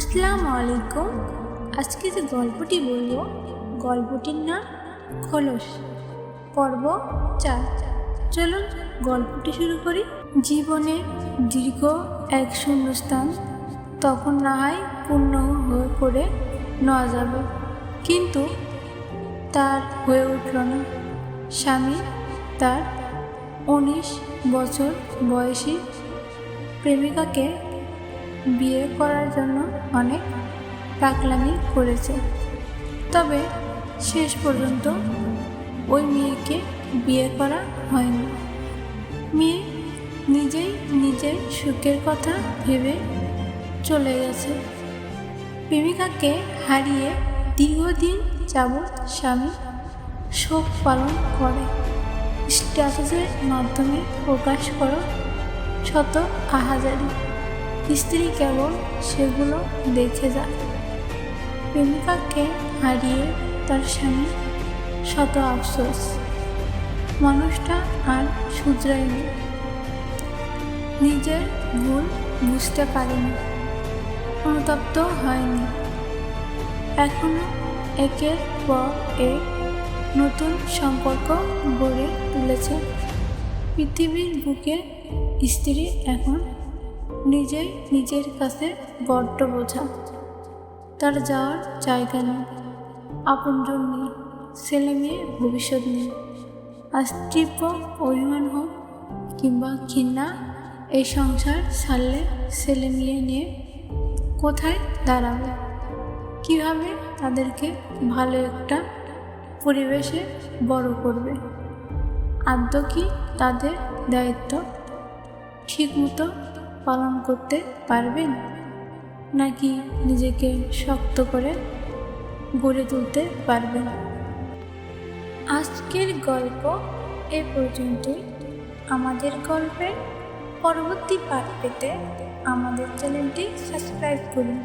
আসসালামু আলাইকুম। আজকে যে গল্পটি বলবো, গল্পটির নাম খোলস, পর্ব 4। চলুন গল্পটি শুরু করি। জীবনে দীর্ঘ এক শূন্যস্থান তখন না হয় পূর্ণ হয়ে পড়ে নেওয়া যাবে, কিন্তু তার হয়ে উঠল না। স্বামী তার 19 বছর বয়সী প্রেমিকাকে বিয়ে করার জন্য অনেক পাগলামি করেছে, তবে শেষ পর্যন্ত ওই মেয়েকে বিয়ে করা হয়নি। মেয়ে নিজেই নিজের সুখের কথা ভেবে চলে গেছে। প্রেমিকাকে হারিয়ে দীর্ঘদিন যাবৎ স্বামী শোক পালন করে, স্ট্যাটাসের মাধ্যমে প্রকাশ করো শত আহাজারি। স্ত্রী কেবল সেগুলো দেখে যায়। প্রেমিকাকে হারিয়ে তার স্বামী শত আফসোস। মানুষটা আর শুধরায়নি, নিজের ভুল বুঝতে পারেনি, অনুতপ্ত হয়নি। এখনো একের পর এক নতুন সম্পর্ক গড়ে তুলেছে। পৃথিবীর বুকে স্ত্রী এখন নিজের কাছে বড্ড বোঝা। তার যাওয়ার জায়গা নেই, আপনজন নেই, ছেলে মেয়ে ভবিষ্যৎ নেই। অস্তিত্ব অভিমান হোক কিংবা ঘৃণা, এই সংসার ছাড়লে ছেলে মেয়ে নিয়ে কোথায় দাঁড়াবে? কিভাবে তাদেরকে ভালো একটা পরিবেশে বড় করবে? আদৌ কি তাদের দায়িত্ব ঠিকমতো পালন করতে পারবেন, নাকি নিজেকে শক্ত করে গড়ে তুলতে পারবেন? আজকের গল্প এ পর্যন্তই। আমাদের গল্পের পরবর্তী পার্ট পেতে আমাদের চ্যানেলটি সাবস্ক্রাইব করুন।